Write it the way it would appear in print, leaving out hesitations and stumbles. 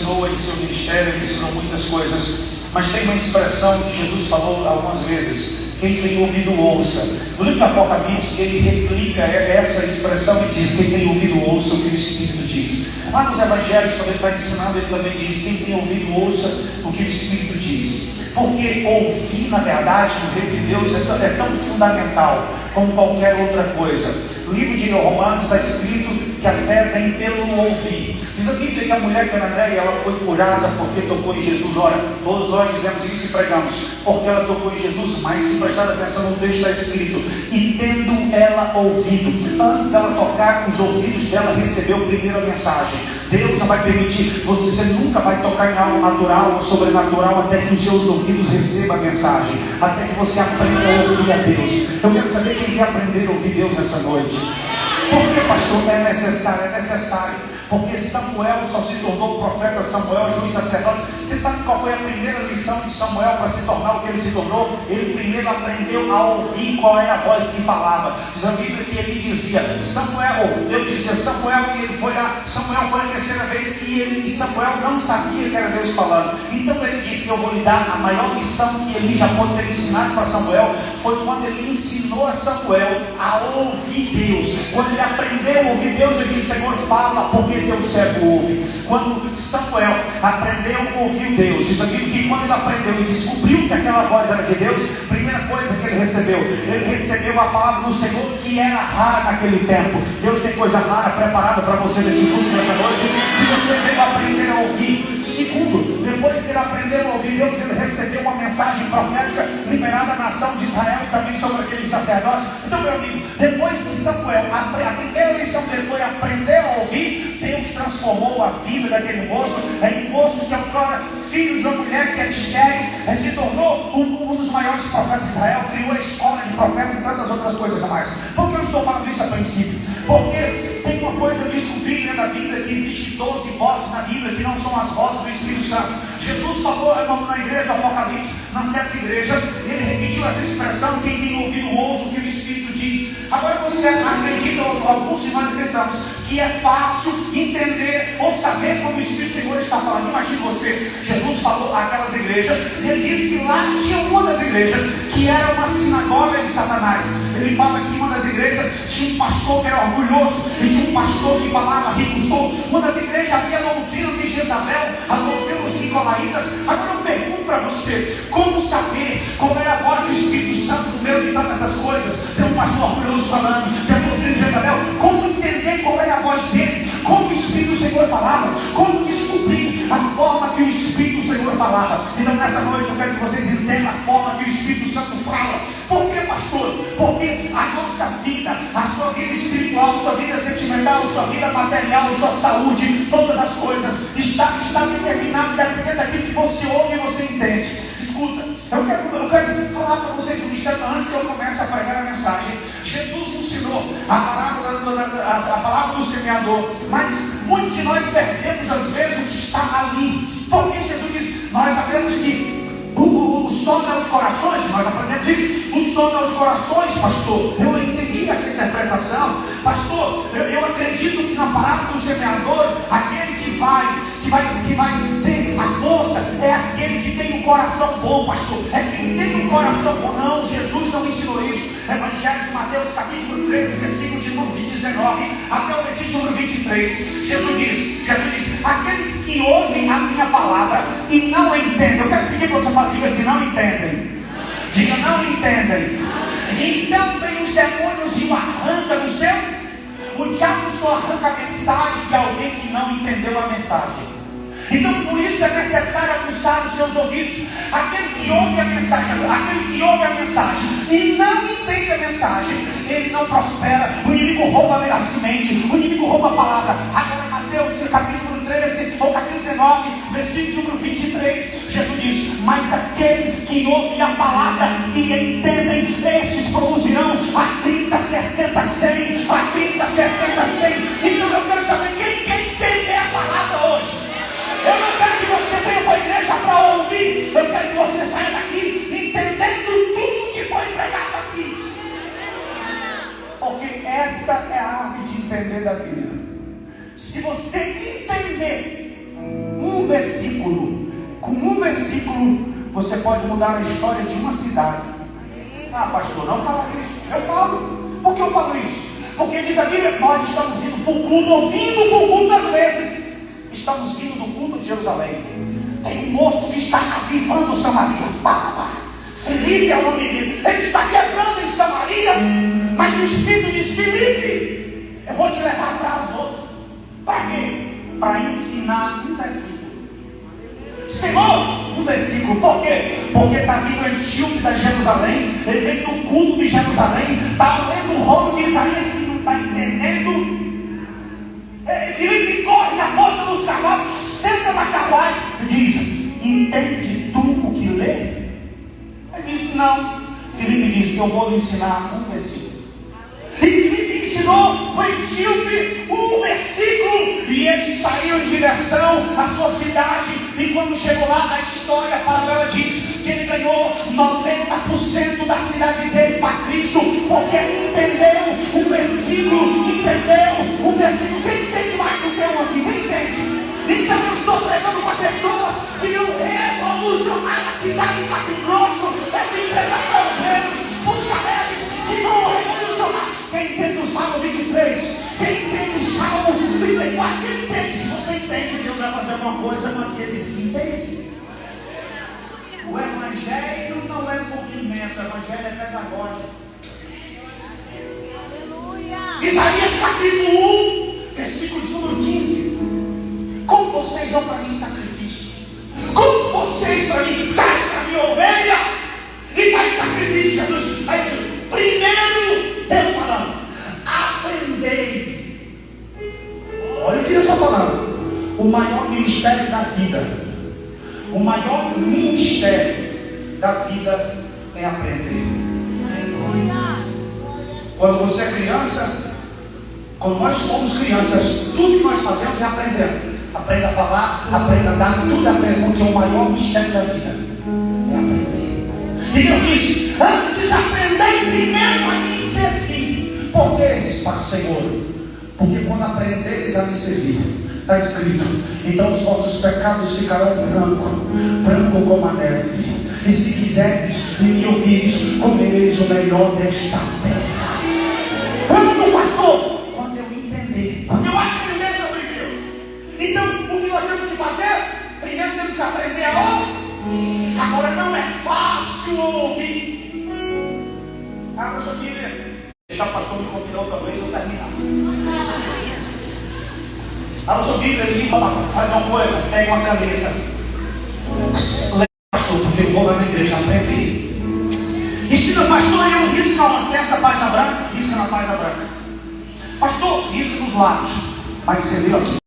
ensinou em seu ministério, ele ensinou muitas coisas, mas tem uma expressão que Jesus falou algumas vezes: quem tem ouvido ouça. No livro do Apocalipse ele replica essa expressão e diz: quem tem ouvido ouça o que o Espírito diz. Lá nos Evangelhos, quando ele está ensinando, ele também diz: quem tem ouvido ouça o que o Espírito diz. Porque ouvir, na verdade, no reino de Deus é tão fundamental como qualquer outra coisa. No livro de Romanos está escrito que a fé vem pelo ouvir. Diz a Bíblia que a mulher cananeia, ela foi curada porque tocou em Jesus. Ora, todos nós dizemos isso e pregamos, porque ela tocou em Jesus. Mas se prestar atenção no texto, está escrito: e tendo ela ouvido, antes dela tocar, os ouvidos dela recebeu primeiro a mensagem. Deus não vai permitir, você nunca vai tocar em algo natural ou sobrenatural até que os seus ouvidos recebam a mensagem, até que você aprenda a ouvir a Deus. Eu quero saber quem quer aprender a ouvir Deus nessa noite. Por que, pastor? É necessário. Porque Samuel só se tornou profeta, Samuel, juiz, sacerdote. Você sabe qual foi a primeira lição de Samuel para se tornar o que ele se tornou? Ele primeiro aprendeu a ouvir qual era a voz que falava. Diz a Bíblia que ele dizia: Samuel, Deus dizia Samuel, e ele foi lá. Samuel foi a terceira vez e Samuel não sabia que era Deus falando. Então ele disse: eu vou lhe dar a maior lição que ele já pode ter ensinado para Samuel. Foi quando ele ensinou a Samuel a ouvir Deus. Quando ele aprendeu a ouvir Deus, ele disse: Senhor, fala, porque teu servo ouve. Quando Samuel aprendeu a ouvir Deus, diz aqui que quando ele aprendeu e descobriu que aquela voz era de Deus, primeira coisa que ele recebeu a palavra do Senhor, que era rara naquele tempo. Deus tem coisa rara preparada para você nesse culto, nessa noite, se você veio aprender a ouvir. Segundo, depois que ele aprendeu a ouvir Deus, ele recebeu uma mensagem profética liberada à nação de Israel e também sobre aqueles sacerdotes. Então, meu amigo, depois que Samuel, a primeira lição dele foi aprender a ouvir, Deus transformou a vida daquele moço em um moço que agora, filho de uma mulher que é estéril, se tornou um dos maiores profetas de Israel, criou a escola de profeta e tantas outras coisas a mais. Por que eu estou falando isso a princípio? Porque tem uma coisa que eu descobri dentro da Bíblia, que existe 12 vozes na Bíblia que não são as vozes do Espírito Santo. Jesus falou na igreja do Apocalipse, nas 7 igrejas, ele repetiu essa expressão: quem tem ouvido ouça o que o Espírito diz. Agora você acredita, alguns de nós acreditamos, que é fácil entender ou saber como o Espírito Senhor está falando. Imagine você, Jesus falou àquelas igrejas, e ele disse que lá tinha uma das igrejas que era uma sinagoga de Satanás. Ele fala que em uma das igrejas tinha um pastor que era orgulhoso, e tinha um pastor que falava rico sou. Uma das igrejas havia a doutrina de Jezabel, a doutrina dos nicolaítas. Agora eu pergunto para você: como saber qual é a voz do Espírito Santo no meio de todas essas coisas? Tem um pastor orgulhoso falando, tem a doutrina de Jezabel. Como entender qual é a voz dele? Como o Espírito do Senhor falava? Como descobrir a forma que o Espírito do Senhor falava? Então nessa noite eu quero que vocês entendam a forma que o Espírito Santo fala. Por que, pastor? Porque a nossa vida, a sua vida espiritual, a sua vida sentimental, a sua vida material, a sua saúde, todas as coisas está determinado dependendo daquilo que você ouve e você entende. Escuta, eu quero falar para vocês um instante antes que eu comece a pregar a mensagem. Jesus ensinou a palavra do semeador, mas muitos de nós perdemos às vezes o que está ali. Porque Jesus disse: nós sabemos que o sono é os corações, nós aprendemos isso. O sono é os corações, pastor. Eu entendi essa interpretação, pastor. Eu acredito que na palavra do semeador, aquele que vai ter a força é aquele que tem um coração bom, pastor. É quem tem um coração bom. Não, Jesus não ensinou isso. Evangelho de Mateus, capítulo 13, versículo de número 19 até o versículo número 23. Jesus diz: aqueles que ouvem a minha palavra e não entendem. Eu quero pedir para você falar, diga assim: não entendem. Diga: não entendem. Então vem os demônios e o arranca do céu. O diabo só arranca a mensagem de alguém que não entendeu a mensagem. Então por isso é necessário aguçar os seus ouvidos. Aquele que ouve a mensagem e não entende a mensagem, ele não prospera. O inimigo rouba a semente, o inimigo rouba a palavra. Agora Mateus capítulo 13 ou capítulo 19, versículo número 23, Jesus diz: mas aqueles que ouvem a palavra e entendem, estes produzirão a 30, 60, 100, a 30, 60, 100. Então eu quero saber quem quer entender a palavra hoje. Eu não quero que você venha para a igreja para ouvir. Eu quero que você saia daqui entendendo tudo que foi pregado aqui. Porque essa é a arte de entender da Bíblia. Se você entender um com um versículo, você pode mudar a história de uma cidade. Ah, pastor, não fala isso. Eu falo. Por que eu falo isso? Porque diz a Bíblia, nós estamos indo para o culto, ouvindo para o culto às vezes. Estamos vindo do culto de Jerusalém. Tem um moço que está avivando Samaria. Filipe é o nome dele. Ele está quebrando em Samaria. Mas o Espírito diz: Filipe, eu vou te levar para as outras. Para quê? Para ensinar um versículo. Senhor, um versículo. Por quê? Porque está vindo o Etíope da Jerusalém. Ele vem do culto de Jerusalém. Está lendo o rolo de Isaías que não está entendendo. Filipe corre na força dos cavalos, senta na carruagem e diz: entende tu o que lê? Ele diz: não. Filipe diz: eu vou lhe ensinar um versículo. E Filipe ensinou o etíope um versículo, e ele saiu em direção à sua cidade. E quando chegou lá, a história paralela diz que ele ganhou 90% da cidade dele para Cristo, porque ele entendeu o versículo. Quem entende mais do que eu aqui? Quem entende? Então eu estou pregando para pessoas que não revolucionaram a cidade de Mato Grosso. É que entregar palmeiros, os careles que não revolucionaram. Quem entende o Salmo 23? Quem entende o Salmo 34? Quem entende? Se você entende, Deus vai fazer alguma coisa com aqueles que entendem. O Evangelho não é movimento, o Evangelho é pedagógico. Isaías capítulo 1, versículo de número 15. Como vocês vão para mim sacrifício? Como vocês para mim traz para mim ovelha? E faz sacrifício, Jesus. Aí diz: primeiro, Deus falando, aprendei. Olha o que Deus está falando. O maior ministério da vida. O maior ministério da vida é aprender. Quando você é criança, quando nós somos crianças, tudo que nós fazemos é aprender. Aprenda a falar, aprenda a dar, tudo aprende, porque o maior mistério da vida é aprender. E Deus disse: antes aprendei primeiro a me servir. Por que, Senhor? Porque quando aprenderes a me servir, está escrito: então os vossos pecados ficarão branco como a neve. E se quiseres e me ouvires, comereis o melhor desta terra. Quando, pastor? Quando eu entender, quando eu aprender sobre Deus. Então, o que nós temos que fazer? Primeiro temos que aprender a ouvir. Agora não é fácil ouvir. Abra sua Bíblia. Deixar o pastor me convidar outra vez, eu terminar. Abra sua Bíblia e faz uma coisa, pega uma caneta. Pastor, porque eu vou lá na igreja aprender. E se meu pastor eu risco nessa página branca, risca na página branca. Pastor, risca nos lados. Mas você viu aqui.